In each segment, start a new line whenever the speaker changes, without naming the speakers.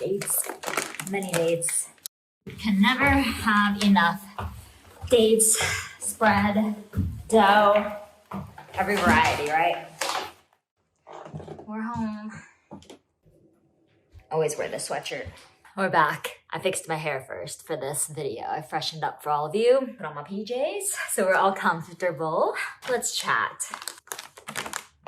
dates, many dates. Can never have enough dates, spread, dough, every variety, right? We're home. Always wear this sweatshirt. We're back. I fixed my hair first for this video. I freshened up for all of you. Put on my PJs so we're all comfortable. Let's chat.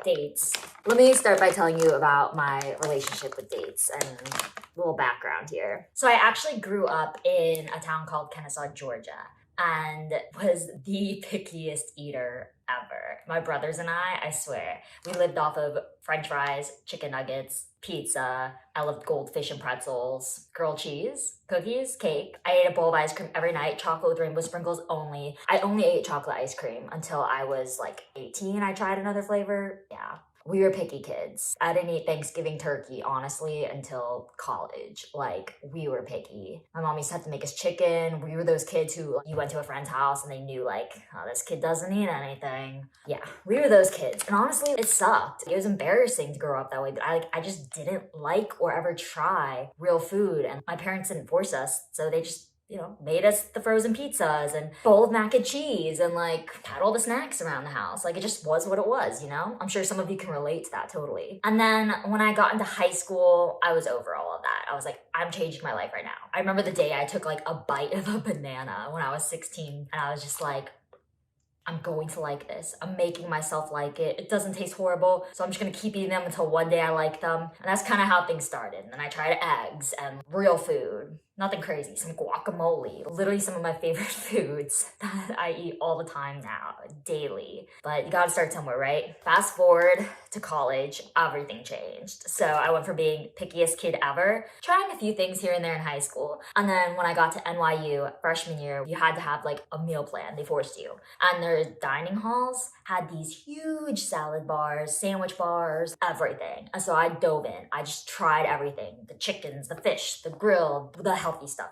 Dates. Let me start by telling you about my relationship with dates and a little background here. So I actually grew up in a town called Kennesaw, Georgia, and was the pickiest eater ever. My brothers and I swear, we lived off of French fries, chicken nuggets, pizza. I loved goldfish and pretzels, grilled cheese, cookies, cake. I ate a bowl of ice cream every night, chocolate with rainbow sprinkles only. I only ate chocolate ice cream until I was like 18. I tried another flavor. Yeah. We were picky kids. I didn't eat Thanksgiving turkey, honestly, until college. Like, we were picky. My mom used to have to make us chicken. We were those kids who, you went to a friend's house and they knew, like, oh, this kid doesn't eat anything. Yeah, we were those kids. And honestly, it sucked. It was embarrassing to grow up that way, but I just didn't like or ever try real food. And my parents didn't force us, so they just, you know, made us the frozen pizzas and bowl of mac and cheese and like had all the snacks around the house. Like, it just was what it was, you know? I'm sure some of you can relate to that totally. And then when I got into high school, I was over all of that. I was like, I'm changing my life right now. I remember the day I took like a bite of a banana when I was 16 and I was just like, I'm going to like this. I'm making myself like it. It doesn't taste horrible, so I'm just gonna keep eating them until one day I like them. And that's kind of how things started. And then I tried eggs and real food. Nothing crazy, some guacamole, literally some of my favorite foods that I eat all the time now, daily. But you gotta start somewhere, right? Fast forward to college, everything changed. So I went from being pickiest kid ever, trying a few things here and there in high school. And then when I got to NYU freshman year, you had to have like a meal plan, they forced you. And their dining halls had these huge salad bars, sandwich bars, everything. And so I dove in, I just tried everything. The chickens, the fish, the grill, the healthy stuff.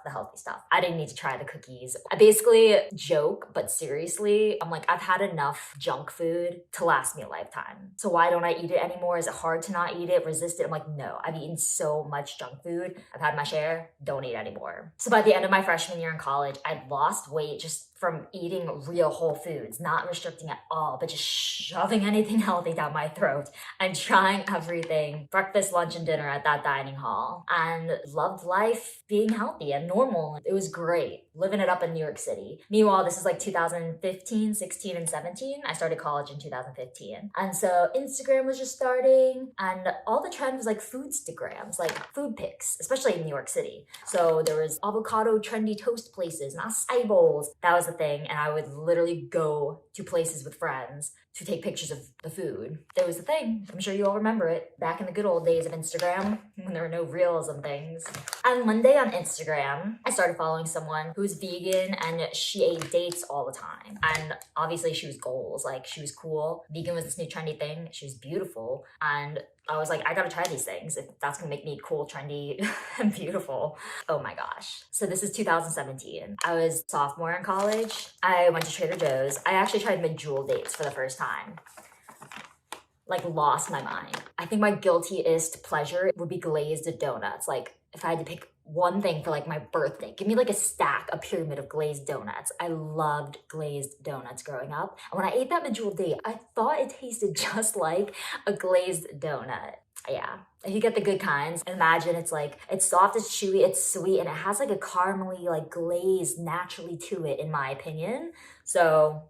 I didn't need to try the cookies. I basically joke, but seriously, I'm like, I've had enough junk food to last me a lifetime. So why don't I eat it anymore? Is it hard to not eat it, resist it? I'm like, no, I've eaten so much junk food. I've had my share, don't eat anymore. So by the end of my freshman year in college, I'd lost weight just from eating real whole foods, not restricting at all, but just shoving anything healthy down my throat and trying everything, breakfast, lunch, and dinner at that dining hall, and loved life being healthy and normal. It was great, living it up in New York City. Meanwhile, this is like 2015, 16, and 17. I started college in 2015. And so Instagram was just starting, and all the trend was like foodstagrams, like food pics, especially in New York City. So there was avocado trendy toast places and acai bowls. That was the thing, and I would literally go to places with friends to take pictures of the food. It was the thing. I'm sure you all remember it. Back in the good old days of Instagram, when there were no reels and things. And one day on Instagram, I started following someone who was vegan and she ate dates all the time. And obviously she was goals, like she was cool. Vegan was this new trendy thing. She was beautiful. And I was like, I gotta try these things if that's gonna make me cool, trendy, and beautiful. Oh my gosh. So this is 2017. I was sophomore in college. I went to Trader Joe's. I actually tried Medjool dates for the first time. Like, lost my mind. I think my guiltiest pleasure would be glazed donuts. Like, if I had to pick one thing for like my birthday, give me like a stack, a pyramid of glazed donuts. I loved glazed donuts growing up. And when I ate that Medjool date, I thought it tasted just like a glazed donut. Yeah, if you get the good kinds, imagine it's like, it's soft, it's chewy, it's sweet, and it has like a caramely like glaze naturally to it, in my opinion. So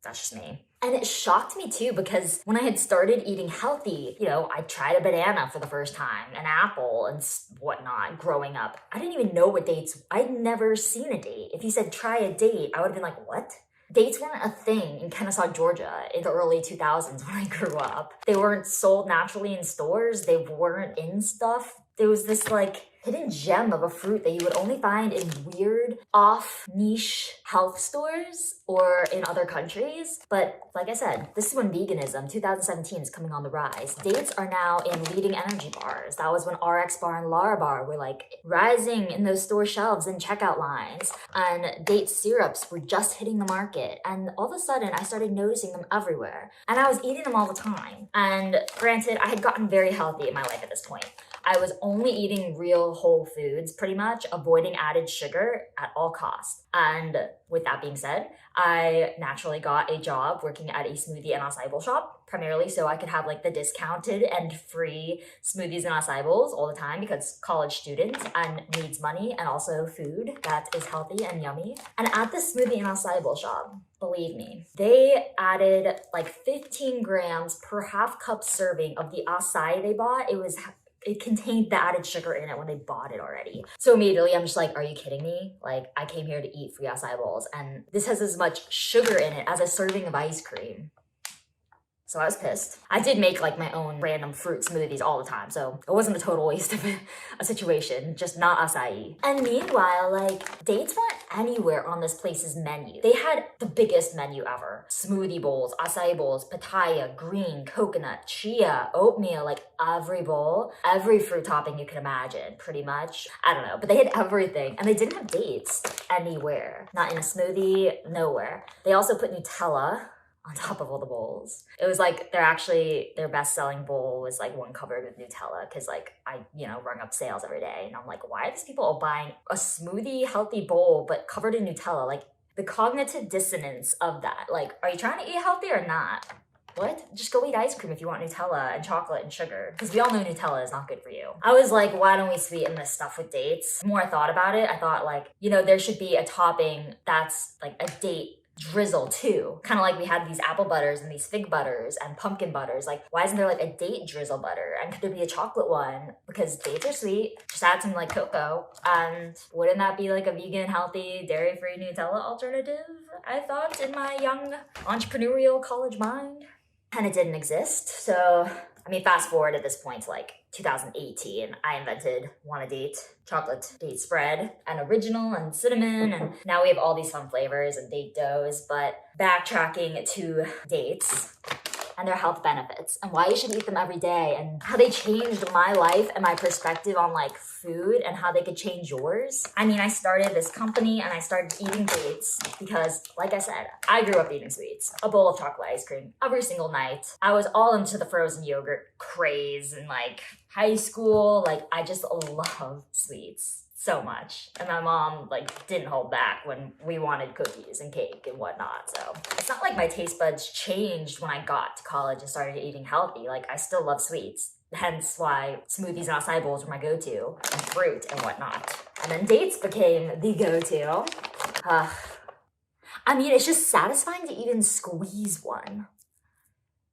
that's just me. And it shocked me too, because when I had started eating healthy, you know, I tried a banana for the first time, an apple and whatnot growing up. I didn't even know what dates, I'd never seen a date. If you said try a date, I would have been like, what? Dates weren't a thing in Kennesaw, Georgia in the early 2000s when I grew up. They weren't sold naturally in stores. They weren't in stuff. There was this like hidden gem of a fruit that you would only find in weird, off-niche health stores or in other countries. But like I said, this is when veganism, 2017, is coming on the rise. Dates are now in leading energy bars. That was when RX Bar and Lara Bar were like rising in those store shelves and checkout lines. And date syrups were just hitting the market. And all of a sudden, I started noticing them everywhere. And I was eating them all the time. And granted, I had gotten very healthy in my life at this point. I was only eating real whole foods, pretty much, avoiding added sugar at all costs. And with that being said, I naturally got a job working at a smoothie and acai shop, primarily so I could have like the discounted and free smoothies and acai bowls all the time because college student and needs money and also food that is healthy and yummy. And at the smoothie and acai bowl shop, believe me, they added like 15 grams per half cup serving of the acai they bought. It contained the added sugar in it when they bought it already. So immediately I'm just like, are you kidding me? Like, I came here to eat free acai bowls and this has as much sugar in it as a serving of ice cream. So I was pissed. I did make like my own random fruit smoothies all the time, so it wasn't a total waste of a situation, just not acai. And meanwhile, like, dates weren't anywhere on this place's menu. They had the biggest menu ever. Smoothie bowls, acai bowls, papaya, green, coconut, chia, oatmeal, like every bowl, every fruit topping you can imagine, pretty much. I don't know, but they had everything. And they didn't have dates anywhere. Not in a smoothie, nowhere. They also put Nutella on top of all the bowls. It was like their best-selling bowl was like one covered with Nutella because like I, rung up sales every day and I'm like, why are these people all buying a smoothie healthy bowl but covered in Nutella? Like the cognitive dissonance of that. Like, are you trying to eat healthy or not? What? Just go eat ice cream if you want Nutella and chocolate and sugar. Because we all know Nutella is not good for you. I was like, why don't we sweeten this stuff with dates? The more I thought about it, I thought like, there should be a topping that's like a date drizzle too. Kind of like we had these apple butters and these fig butters and pumpkin butters. Like, why isn't there like a date drizzle butter? And could there be a chocolate one? Because dates are sweet. Just add some like cocoa. And wouldn't that be like a vegan, healthy, dairy-free Nutella alternative? I thought in my young entrepreneurial college mind. And it didn't exist. So, fast forward at this point to like 2018, I invented Want a Date, chocolate date spread, and original and cinnamon, and now we have all these fun flavors and date doughs. But backtracking to dates and their health benefits and why you should eat them every day and how they changed my life and my perspective on like food and how they could change yours. I started this company and I started eating dates because, like I said, I grew up eating sweets. A bowl of chocolate ice cream every single night. I was all into the frozen yogurt craze in like high school. Like, I just love sweets so much. And my mom like didn't hold back when we wanted cookies and cake and whatnot. So it's not like my taste buds changed when I got to college and started eating healthy. Like, I still love sweets. Hence why smoothies and acai bowls were my go-to, and fruit and whatnot. And then dates became the go-to. It's just satisfying to even squeeze one.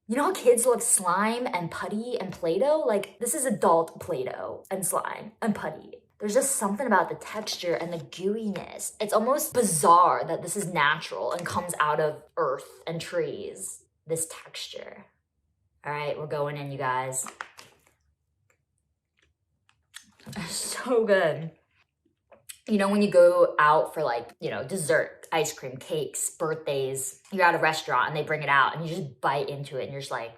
You know how kids love slime and putty and Play-Doh? Like, this is adult Play-Doh and slime and putty. There's just something about the texture and the gooiness. It's almost bizarre that this is natural and comes out of earth and trees, this texture. All right, we're going in, you guys. So good. When you go out for like, dessert, ice cream, cakes, birthdays, you're at a restaurant and they bring it out and you just bite into it and you're just like,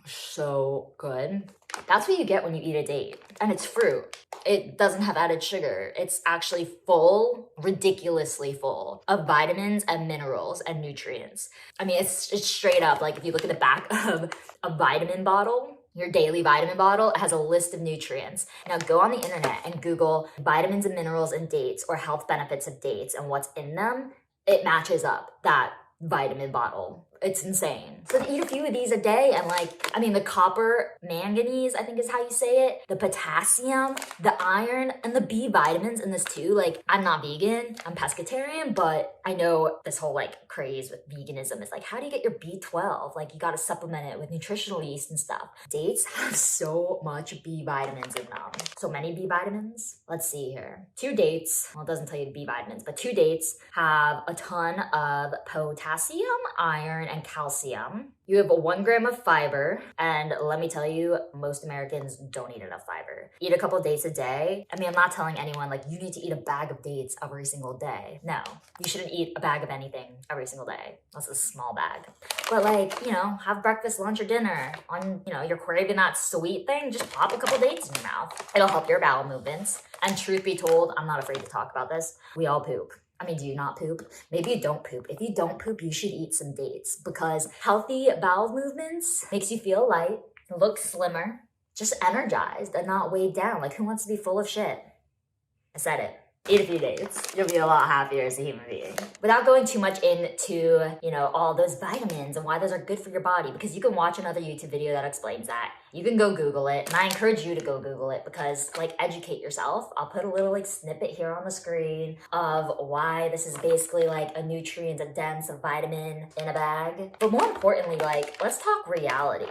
so good. That's what you get when you eat a date. And it's fruit. It doesn't have added sugar. It's actually full, ridiculously full of vitamins and minerals and nutrients. It's straight up, like if you look at the back of a vitamin bottle, your daily vitamin bottle, it has a list of nutrients. Now go on the internet and Google vitamins and minerals in dates or health benefits of dates and what's in them. It matches up that vitamin bottle. It's insane. So to eat a few of these a day and the copper, manganese, I think is how you say it, the potassium, the iron, and the B vitamins in this too. Like, I'm not vegan, I'm pescatarian, but I know this whole craze with veganism is how do you get your B12? You gotta supplement it with nutritional yeast and stuff. Dates have so much B vitamins in them. So many B vitamins. Let's see here. 2 dates, well, it doesn't tell you the B vitamins, but 2 dates have a ton of potassium, iron, and calcium. You have 1 gram of fiber, and let me tell you, most Americans don't eat enough fiber. Eat a couple dates a day. I'm not telling anyone you need to eat a bag of dates every single day. No, you shouldn't eat a bag of anything every single day. That's a small bag. But have breakfast, lunch, or dinner. You're craving that sweet thing, just pop a couple dates in your mouth. It'll help your bowel movements. And truth be told, I'm not afraid to talk about this. We all poop. Do you not poop? Maybe you don't poop. If you don't poop, you should eat some dates because healthy bowel movements makes you feel light, look slimmer, just energized and not weighed down. Like, who wants to be full of shit? I said it. Eat a few dates. You'll be a lot happier as a human being. Without going too much into, all those vitamins and why those are good for your body, because you can watch another YouTube video that explains that. You can go Google it, and I encourage you to go Google it because, educate yourself. I'll put a little, snippet here on the screen of why this is basically, a nutrient, a dense vitamin in a bag. But more importantly, let's talk reality.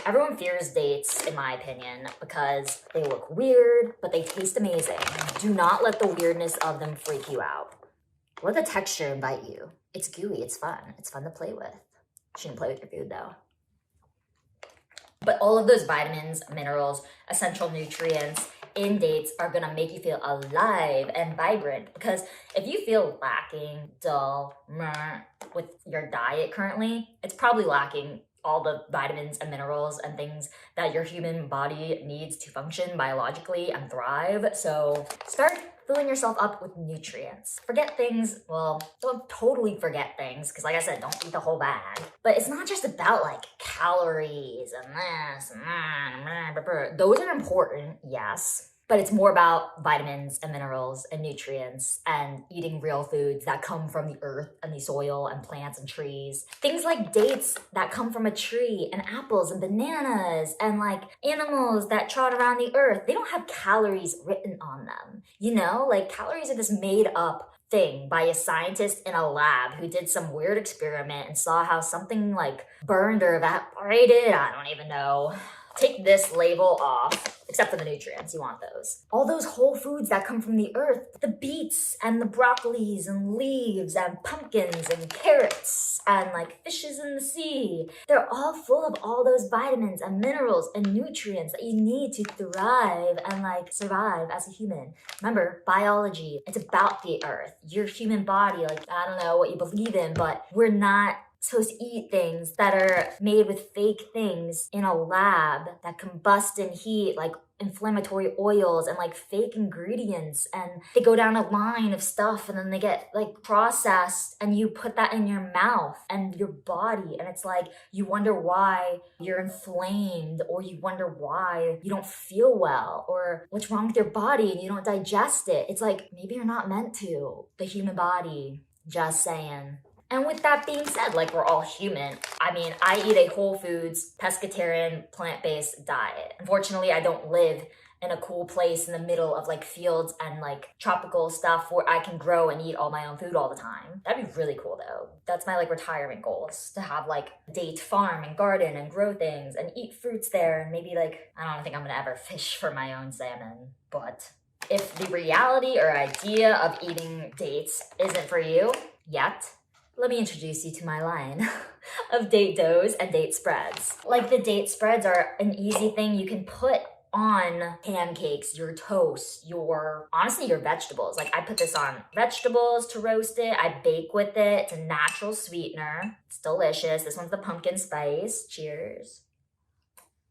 Everyone fears dates, in my opinion, because they look weird, but they taste amazing. Do not let the weirdness of them freak you out. Let the texture invite you. It's gooey, it's fun. It's fun to play with. Shouldn't play with your food, though. But all of those vitamins, minerals, essential nutrients in dates are gonna make you feel alive and vibrant. Because if you feel lacking, dull, with your diet currently, it's probably lacking all the vitamins and minerals and things that your human body needs to function biologically and thrive. So start filling yourself up with nutrients. Forget things, don't totally forget things, because like I said, don't eat the whole bag. But it's not just about calories and this and that. Those are important, yes. But it's more about vitamins and minerals and nutrients and eating real foods that come from the earth and the soil and plants and trees. Things like dates that come from a tree and apples and bananas and animals that trot around the earth. They don't have calories written on them. Calories are this made up thing by a scientist in a lab who did some weird experiment and saw how something burned or evaporated. I don't even know. Take this label off, except for the nutrients, you want those. All those whole foods that come from the earth, the beets and the broccolis and leaves and pumpkins and carrots and fishes in the sea. They're all full of all those vitamins and minerals and nutrients that you need to thrive and survive as a human. Remember, biology, it's about the earth. Your human body, I don't know what you believe in, but we're not supposed to eat things that are made with fake things in a lab that combust in heat, inflammatory oils and fake ingredients, and they go down a line of stuff and then they get processed and you put that in your mouth and your body, and it's you wonder why you're inflamed, or you wonder why you don't feel well, or what's wrong with your body and you don't digest it. It's maybe you're not meant to. The human body, just saying. And with that being said, we're all human. I mean, I eat a whole foods, pescatarian, plant-based diet. Unfortunately, I don't live in a cool place in the middle of fields and tropical stuff where I can grow and eat all my own food all the time. That'd be really cool though. That's my retirement goals, to have date farm and garden and grow things and eat fruits there, and maybe I don't think I'm gonna ever fish for my own salmon. But if the reality or idea of eating dates isn't for you yet, let me introduce you to my line of date doughs and date spreads. The date spreads are an easy thing you can put on pancakes, your toast, honestly, your vegetables. I put this on vegetables to roast it. I bake with it. It's a natural sweetener. It's delicious. This one's the pumpkin spice. Cheers.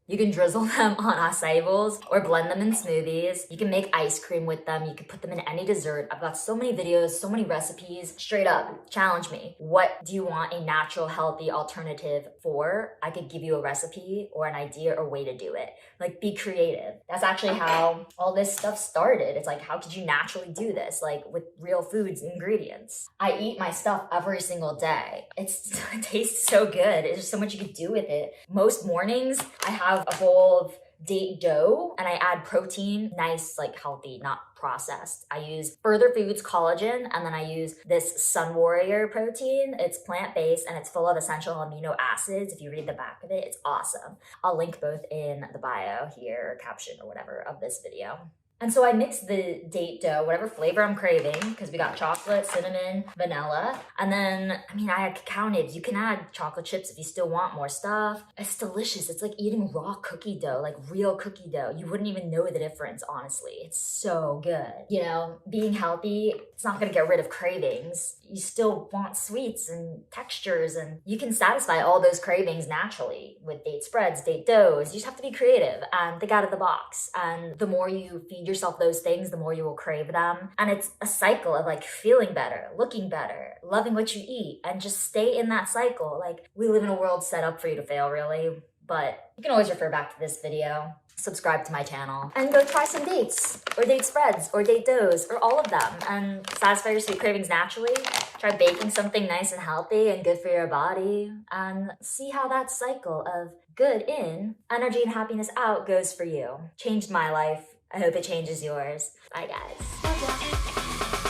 You can drizzle them on acai bowls or blend them in smoothies. You can make ice cream with them. You can put them in any dessert. I've got so many videos, so many recipes. Straight up, challenge me. What do you want a natural, healthy alternative for? I could give you a recipe or an idea or way to do it. Be creative. That's actually how all this stuff started. It's how could you naturally do this? With real foods and ingredients. I eat my stuff every single day. It tastes so good. There's so much you could do with it. Most mornings, I have a bowl of date dough and I add protein, nice, healthy, not processed. I use Further Foods collagen, and then I use this Sun Warrior protein. It's plant-based and it's full of essential amino acids. If you read the back of it, it's awesome. I'll link both in the bio here, or caption or whatever of this video. And so I mix the date dough, whatever flavor I'm craving, because we got chocolate, cinnamon, vanilla. And then, I add cacao nibs. You can add chocolate chips if you still want more stuff. It's delicious. It's like eating raw cookie dough, real cookie dough. You wouldn't even know the difference, honestly. It's so good. Being healthy, it's not gonna get rid of cravings. You still want sweets and textures, and you can satisfy all those cravings naturally with date spreads, date doughs. You just have to be creative and think out of the box. And the more you feed yourself those things, the more you will crave them. And it's a cycle of feeling better, looking better, loving what you eat, and just stay in that cycle. We live in a world set up for you to fail, really. But you can always refer back to this video. subscribe to my channel, and go try some dates, or date spreads, or date doughs, or all of them, and satisfy your sweet cravings naturally. Try baking something nice and healthy and good for your body, and see how that cycle of good in, energy and happiness out goes for you. Changed my life. I hope it changes yours. Bye guys.